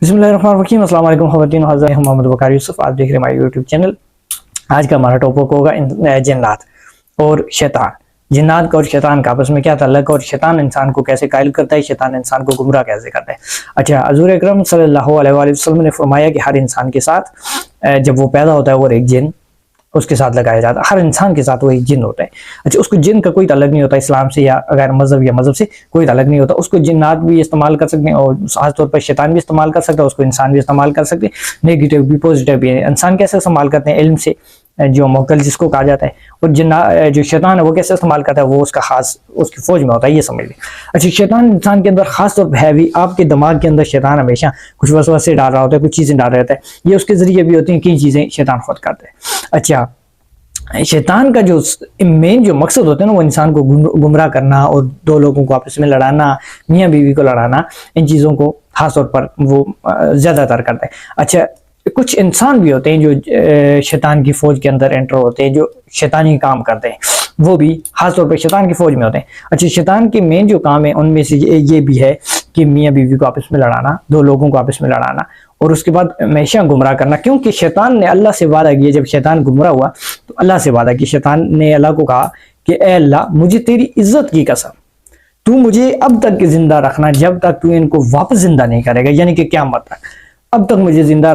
بسم اللہ الرحمن الرحیم۔ السلام علیکم خواتین، حضرت محمد بکار یوسف، آپ دیکھ رہے ہیں ہمارے یوٹیوب چینل۔ آج کا ہمارا ٹاپک ہوگا جنات اور شیطان۔ جنات کا اور شیطان کا آپس میں کیا تعلق ہے، اور شیطان انسان کو کیسے قائل کرتا ہے، شیطان انسان کو گمراہ کیسے کرتا ہے۔ اچھا، حضور اکرم صلی اللہ علیہ وآلہ وسلم نے فرمایا کہ ہر انسان کے ساتھ جب وہ پیدا ہوتا ہے اور ایک جن اس کے ساتھ لگایا جاتا ہے، ہر انسان کے ساتھ وہ ایک جن ہوتا ہے۔ اچھا، اس کو جن کا کوئی تعلق نہیں ہوتا اسلام سے یا غیر مذہب یا مذہب سے کوئی تعلق نہیں ہوتا۔ اس کو جنات بھی استعمال کر سکتے ہیں اور خاص طور پر شیطان بھی استعمال کر سکتا ہے، اس کو انسان بھی استعمال کر سکتے ہیں، نیگیٹو بھی پوزیٹیو بھی ہے۔ انسان کیسے استعمال کرتے ہیں؟ علم سے، جو موکل جس کو کہا جاتا ہے، اور جو شیطان ہے وہ کیسے استعمال کرتا ہے، وہ اس کا خاص اس کی فوج میں ہوتا ہے، یہ سمجھ لیں۔ اچھا، شیطان انسان کے اندر خاص طور پہ ہے بھی، آپ کے دماغ کے اندر شیطان ہمیشہ کچھ وسوسے ڈال رہا ہوتا ہے، کچھ چیزیں ڈال رہتا ہے، یہ اس کے ذریعے بھی ہوتی ہیں، کئی چیزیں شیطان خود کرتا ہے۔ اچھا، شیطان کا جو مین جو مقصد ہوتا ہے نا، وہ انسان کو گمراہ کرنا اور دو لوگوں کو آپس میں لڑانا، میاں بیوی کو لڑانا، ان چیزوں کو خاص طور پر وہ زیادہ تر کرتا ہے۔ اچھا، کچھ انسان بھی ہوتے ہیں جو شیطان کی فوج کے اندر انٹر ہوتے ہیں، جو شیطانی کام کرتے ہیں، وہ بھی خاص طور پر شیطان کی فوج میں ہوتے ہیں۔ اچھا، شیطان کے مین جو کام ہے ان میں سے یہ بھی ہے کہ میاں بیوی کو آپس میں لڑانا، دو لوگوں کو آپس میں لڑانا، اور اس کے بعد ہمیشہ گمراہ کرنا، کیونکہ شیطان نے اللہ سے وعدہ کیا۔ جب شیطان گمراہ ہوا تو اللہ سے وعدہ کی، شیطان نے اللہ کو کہا کہ اے اللہ، مجھے تیری عزت کی قسم، تو مجھے اب تک زندہ رکھنا جب تک تو ان کو واپس زندہ نہیں کرے گا، یعنی کہ قیامت تک اب تک مجھے زندہ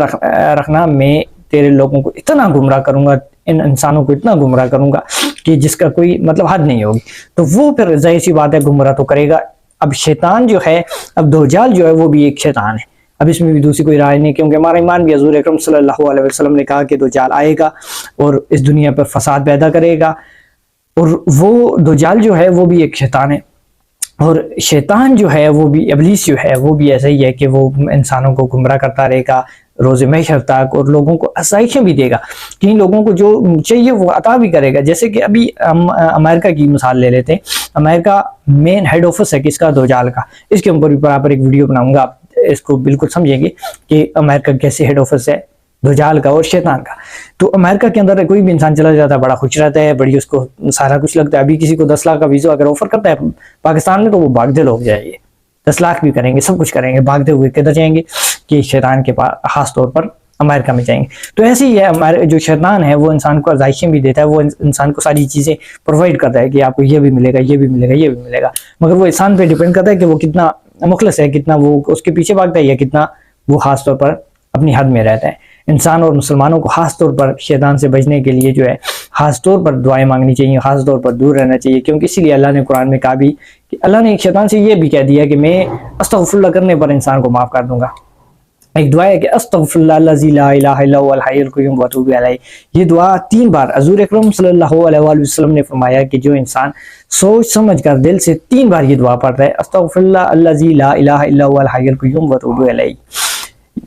رکھنا، میں تیرے لوگوں کو اتنا گمراہ کروں گا، ان انسانوں کو اتنا گمراہ کروں گا کہ جس کا کوئی مطلب حد نہیں ہوگی۔ تو وہ پھر ظاہر سی بات ہے گمراہ تو کرے گا۔ اب شیطان جو ہے، اب دجال جو ہے وہ بھی ایک شیطان ہے۔ اب اس میں بھی دوسری کوئی رائے نہیں، کیونکہ ہمارا ایمان بھی حضور اکرم صلی اللہ علیہ وسلم نے کہا کہ دجال آئے گا اور اس دنیا پر فساد پیدا کرے گا، اور وہ دجال جو ہے وہ بھی ایک شیطان ہے۔ اور شیطان جو ہے وہ بھی، ابلیس جو ہے وہ بھی ایسا ہی ہے کہ وہ انسانوں کو گمراہ کرتا رہے گا روز محشر تک، اور لوگوں کو آسائشیں بھی دے گا، کئی لوگوں کو جو چاہیے وہ عطا بھی کرے گا۔ جیسے کہ ابھی ہم امریکہ کی مثال لے لیتے ہیں۔ امریکہ مین ہیڈ آفس ہے کس کا؟ دجال کا۔ اس کے اوپر بھی برابر ایک ویڈیو بناؤں گا، آپ اس کو بالکل سمجھیں گے کہ امریکہ کیسے ہیڈ آفس ہے دجال کا اور شیطان کا۔ تو امریکہ کے اندر کوئی بھی انسان چلا جاتا ہے، بڑا خوش رہتا ہے، بڑی اس کو سارا کچھ لگتا ہے۔ ابھی کسی کو 10 لاکھ کا ویزا اگر آفر کرتا ہے پاکستان میں، تو وہ بھاگتے لوگ جائیں گے، 10 لاکھ بھی کریں گے، سب کچھ کریں گے، بھاگتے ہوئے کدھر جائیں گے؟ کہ شیطان کے پاس، خاص طور پر امریکہ میں جائیں گے۔ تو ایسے ہی ہے، ہمارے جو شیطان ہے وہ انسان کو آزائشیں بھی دیتا ہے، وہ انسان کو ساری چیزیں پرووائڈ کرتا ہے کہ آپ کو یہ بھی ملے گا، یہ بھی ملے گا، یہ بھی ملے گا، مگر وہ انسان پہ ڈیپینڈ کرتا ہے کہ وہ کتنا مخلص ہے، کتنا وہ اس کے پیچھے بھاگتا ہے، یا کتنا وہ خاص طور پر اپنی حد میں رہتا ہے۔ انسان اور مسلمانوں کو خاص طور پر شیطان سے بچنے کے لیے جو ہے خاص طور پر دعائیں مانگنی چاہیے، خاص طور پر دور رہنا چاہیے، کیونکہ اسی لیے اللہ نے قرآن میں کہا بھی کہ اللہ نے شیطان سے یہ بھی کہہ دیا کہ میں استغفر اللہ کرنے پر انسان کو معاف کر دوں گا۔ ایک دعا ہے کہ استغفر اللہ الذی لا الہ الا هو الحی القیوم واتوب الیہ۔ یہ دعا 3 بار حضور اکرم صلی اللہ علیہ وآلہ وسلم نے فرمایا کہ جو انسان سوچ سمجھ کر دل سے 3 بار یہ دعا پڑھتا ہے، استغفر اللہ الذی لا الہ الا هو الحی القیوم واتوب الیہ،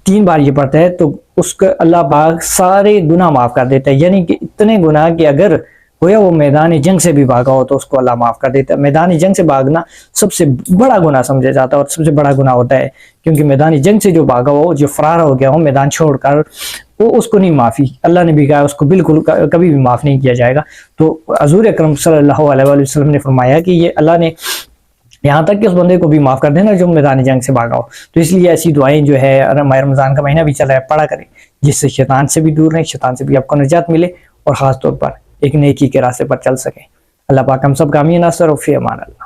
3 بار یہ پڑھتا ہے تو اس کا اللہ پاک سارے گناہ معاف کر دیتا ہے۔ یعنی کہ اتنے گناہ کہ اگر گویا وہ میدان جنگ سے بھی بھاگا ہو تو اس کو اللہ معاف کر دیتا ہے۔ میدان جنگ سے بھاگنا سب سے بڑا گناہ سمجھا جاتا ہے اور سب سے بڑا گناہ ہوتا ہے، کیونکہ میدان جنگ سے جو بھاگا ہو، جو فرار ہو گیا ہو میدان چھوڑ کر، وہ اس کو نہیں معافی، اللہ نے بھی کہا اس کو بالکل کبھی بھی معاف نہیں کیا جائے گا۔ تو حضور اکرم صلی اللہ علیہ وآلہ وسلم نے فرمایا کہ یہ اللہ نے یہاں تک کہ اس بندے کو بھی معاف کر دینا جو میدان جنگ سے بھاگا ہو۔ تو اس لیے ایسی دعائیں جو ہے، ماہ رمضان کا مہینہ بھی چل رہا ہے، پڑھا کریں، جس سے شیطان سے بھی دور رہیں، شیطان سے بھی آپ کو نجات ملے، اور خاص طور پر ایک نیکی کے راستے پر چل سکیں۔ اللہ پاک ہم سب کا امین ناصر، اور فی امان اللہ۔